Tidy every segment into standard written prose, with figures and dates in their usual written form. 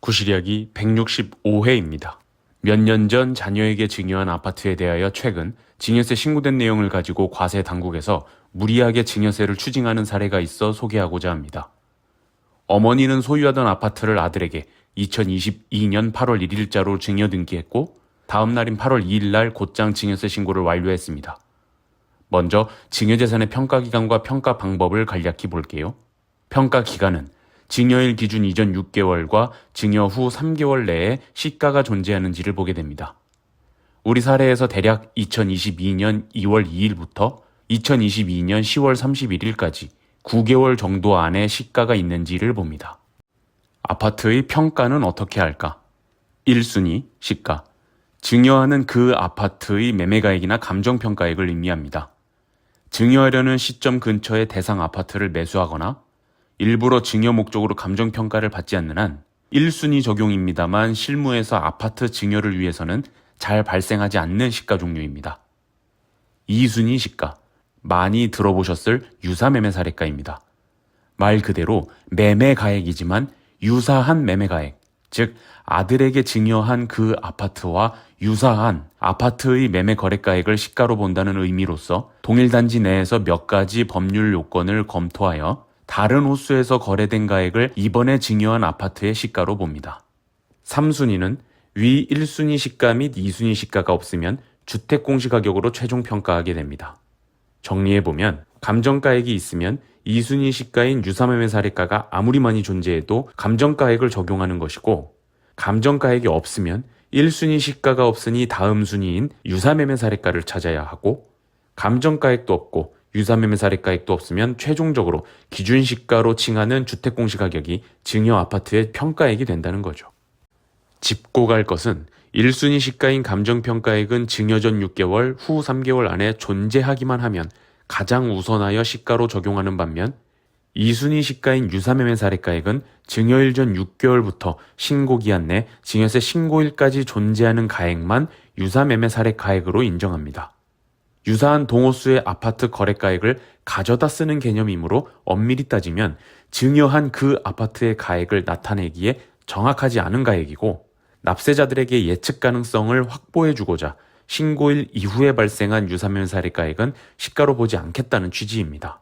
구시력이 165회입니다. 몇 년 전 자녀에게 증여한 아파트에 대하여 최근 증여세 신고된 내용을 가지고 과세 당국에서 무리하게 증여세를 추징하는 사례가 있어 소개하고자 합니다. 어머니는 소유하던 아파트를 아들에게 2022년 8월 1일자로 증여 등기했고 다음 날인 8월 2일 날 곧장 증여세 신고를 완료했습니다. 먼저 증여재산의 평가기간과 평가 방법을 간략히 볼게요. 평가기간은 증여일 기준 이전 6개월과 증여 후 3개월 내에 시가가 존재하는지를 보게 됩니다. 우리 사례에서 대략 2022년 2월 2일부터 2022년 10월 31일까지 9개월 정도 안에 시가가 있는지를 봅니다. 아파트의 평가는 어떻게 할까? 1순위 시가. 증여하는 그 아파트의 매매가액이나 감정평가액을 의미합니다. 증여하려는 시점 근처에 대상 아파트를 매수하거나 일부러 증여 목적으로 감정평가를 받지 않는 한 1순위 적용입니다만 실무에서 아파트 증여를 위해서는 잘 발생하지 않는 시가 종류입니다. 2순위 시가. 많이 들어보셨을 유사매매 사례가입니다. 말 그대로 매매가액이지만 유사한 매매가액, 즉 아들에게 증여한 그 아파트와 유사한 아파트의 매매 거래가액을 시가로 본다는 의미로서 동일 단지 내에서 몇 가지 법률 요건을 검토하여 다른 호수에서 거래된 가액을 이번에 증여한 아파트의 시가로 봅니다. 3순위는 위 1순위 시가 및 2순위 시가가 없으면 주택 공시가격으로 최종 평가하게 됩니다. 정리해보면 감정가액이 있으면 2순위 시가인 유사매매 사례가가 아무리 많이 존재해도 감정가액을 적용하는 것이고 감정가액이 없으면 1순위 시가가 없으니 다음 순위인 유사매매 사례가를 찾아야 하고 감정가액도 없고 유사매매 사례가액도 없으면 최종적으로 기준시가로 칭하는 주택공시가격이 증여 아파트의 평가액이 된다는 거죠. 짚고 갈 것은 1순위 시가인 감정평가액은 증여 전 6개월, 후 3개월 안에 존재하기만 하면 가장 우선하여 시가로 적용하는 반면 2순위 시가인 유사매매 사례가액은 증여일 전 6개월부터 신고기한 내 증여세 신고일까지 존재하는 가액만 유사매매 사례가액으로 인정합니다. 유사한 동호수의 아파트 거래가액을 가져다 쓰는 개념이므로 엄밀히 따지면 증여한 그 아파트의 가액을 나타내기에 정확하지 않은 가액이고 납세자들에게 예측 가능성을 확보해주고자 신고일 이후에 발생한 유사매매 사례가액은 시가로 보지 않겠다는 취지입니다.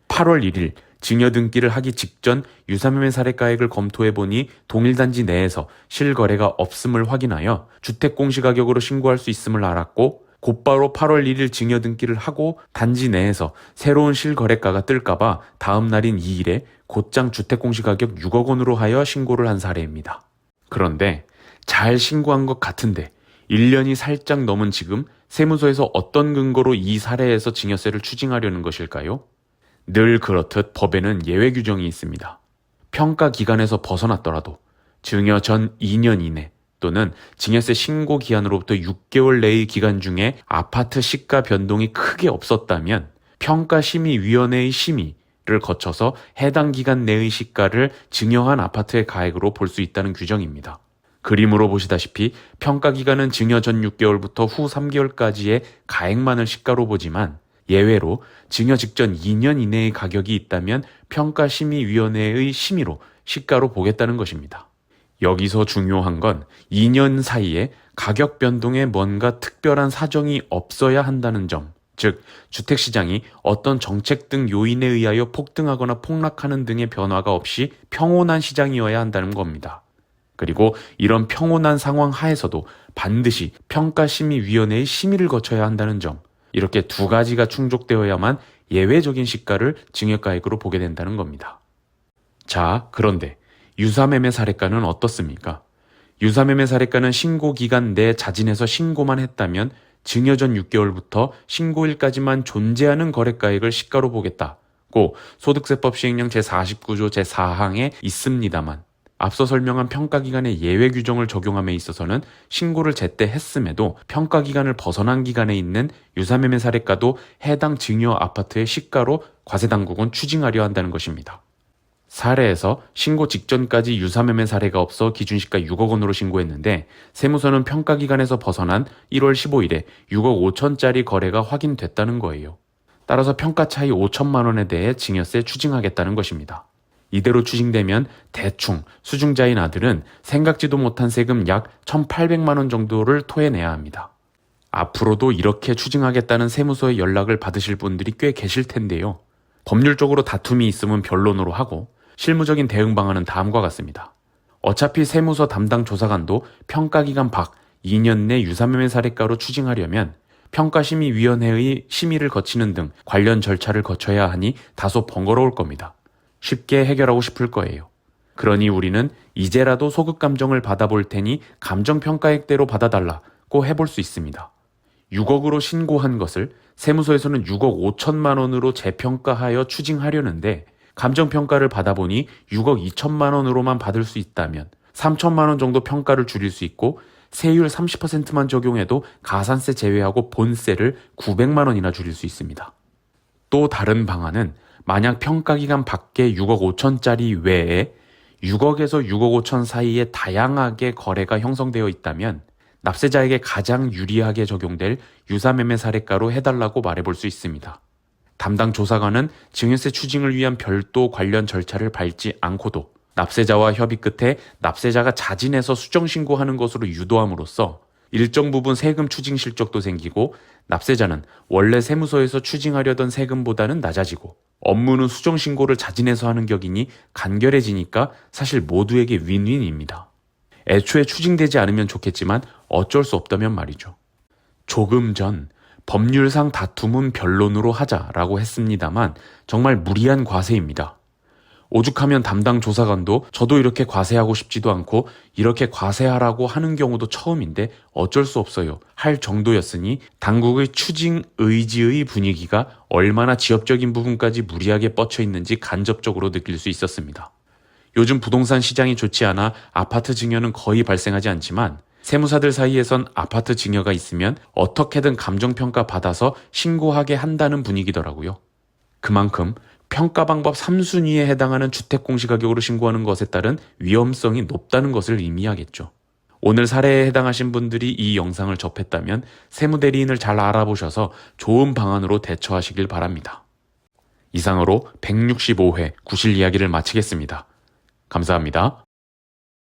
8월 1일 증여 등기를 하기 직전 유사매매 사례가액을 검토해보니 동일단지 내에서 실거래가 없음을 확인하여 주택공시가격으로 신고할 수 있음을 알았고 곧바로 8월 1일 증여 등기를 하고 단지 내에서 새로운 실거래가가 뜰까봐 다음 날인 2일에 곧장 주택공시가격 6억 원으로 하여 신고를 한 사례입니다. 그런데 잘 신고한 것 같은데 1년이 살짝 넘은 지금 세무서에서 어떤 근거로 이 사례에서 증여세를 추징하려는 것일까요? 늘 그렇듯 법에는 예외 규정이 있습니다. 평가 기간에서 벗어났더라도 증여 전 2년 이내 또는 증여세 신고 기한으로부터 6개월 내의 기간 중에 아파트 시가 변동이 크게 없었다면 평가심의위원회의 심의를 거쳐서 해당 기간 내의 시가를 증여한 아파트의 가액으로 볼 수 있다는 규정입니다. 그림으로 보시다시피 평가기간은 증여 전 6개월부터 후 3개월까지의 가액만을 시가로 보지만 예외로 증여 직전 2년 이내의 가격이 있다면 평가심의위원회의 심의로 시가로 보겠다는 것입니다. 여기서 중요한 건 2년 사이에 가격 변동에 뭔가 특별한 사정이 없어야 한다는 점, 즉 주택시장이 어떤 정책 등 요인에 의하여 폭등하거나 폭락하는 등의 변화가 없이 평온한 시장이어야 한다는 겁니다. 그리고 이런 평온한 상황 하에서도 반드시 평가심의위원회의 심의를 거쳐야 한다는 점, 이렇게 두 가지가 충족되어야만 예외적인 시가를 증여가액으로 보게 된다는 겁니다. 자, 그런데 유사매매 사례가는 어떻습니까? 유사매매 사례가는 신고기간 내 자진해서 신고만 했다면 증여 전 6개월부터 신고일까지만 존재하는 거래가액을 시가로 보겠다고 소득세법 시행령 제49조 제4항에 있습니다만 앞서 설명한 평가기간의 예외 규정을 적용함에 있어서는 신고를 제때 했음에도 평가기간을 벗어난 기간에 있는 유사매매 사례가도 해당 증여 아파트의 시가로 과세당국은 추징하려 한다는 것입니다. 사례에서 신고 직전까지 유사매매 사례가 없어 기준시가 6억 원으로 신고했는데 세무서는 평가기간에서 벗어난 1월 15일에 6억 5천짜리 거래가 확인됐다는 거예요. 따라서 평가 차이 5천만 원에 대해 증여세 추징하겠다는 것입니다. 이대로 추징되면 대충 수중자인 아들은 생각지도 못한 세금 약 1,800만 원 정도를 토해내야 합니다. 앞으로도 이렇게 추징하겠다는 세무서에 연락을 받으실 분들이 꽤 계실 텐데요. 법률적으로 다툼이 있으면 변론으로 하고 실무적인 대응 방안은 다음과 같습니다. 어차피 세무서 담당 조사관도 평가기간 밖 2년 내 유사매매 사례가로 추징하려면 평가심의위원회의 심의를 거치는 등 관련 절차를 거쳐야 하니 다소 번거로울 겁니다. 쉽게 해결하고 싶을 거예요. 그러니 우리는 이제라도 소극감정을 받아볼 테니 감정평가액대로 받아달라고 해볼 수 있습니다. 6억으로 신고한 것을 세무서에서는 6억 5천만 원으로 재평가하여 추징하려는데 감정평가를 받아보니 6억 2천만 원으로만 받을 수 있다면 3천만 원 정도 평가를 줄일 수 있고 세율 30%만 적용해도 가산세 제외하고 본세를 900만 원이나 줄일 수 있습니다. 또 다른 방안은 만약 평가기간 밖에 6억 5천짜리 외에 6억에서 6억 5천 사이에 다양하게 거래가 형성되어 있다면 납세자에게 가장 유리하게 적용될 유사매매 사례가로 해달라고 말해볼 수 있습니다. 담당 조사관은 증여세 추징을 위한 별도 관련 절차를 밟지 않고도 납세자와 협의 끝에 납세자가 자진해서 수정신고하는 것으로 유도함으로써 일정 부분 세금 추징 실적도 생기고 납세자는 원래 세무서에서 추징하려던 세금보다는 낮아지고 업무는 수정신고를 자진해서 하는 격이니 간결해지니까 사실 모두에게 윈윈입니다. 애초에 추징되지 않으면 좋겠지만 어쩔 수 없다면 말이죠. 조금 전 법률상 다툼은 변론으로 하자라고 했습니다만 정말 무리한 과세입니다. 오죽하면 담당 조사관도 저도 이렇게 과세하고 싶지도 않고 이렇게 과세하라고 하는 경우도 처음인데 어쩔 수 없어요 할 정도였으니 당국의 추징 의지의 분위기가 얼마나 지엽적인 부분까지 무리하게 뻗쳐 있는지 간접적으로 느낄 수 있었습니다. 요즘 부동산 시장이 좋지 않아 아파트 증여는 거의 발생하지 않지만 세무사들 사이에선 아파트 증여가 있으면 어떻게든 감정평가 받아서 신고하게 한다는 분위기더라고요. 그만큼 평가 방법 3순위에 해당하는 주택 공시가격으로 신고하는 것에 따른 위험성이 높다는 것을 의미하겠죠. 오늘 사례에 해당하신 분들이 이 영상을 접했다면 세무대리인을 잘 알아보셔서 좋은 방안으로 대처하시길 바랍니다. 이상으로 165회 구실 이야기를 마치겠습니다. 감사합니다.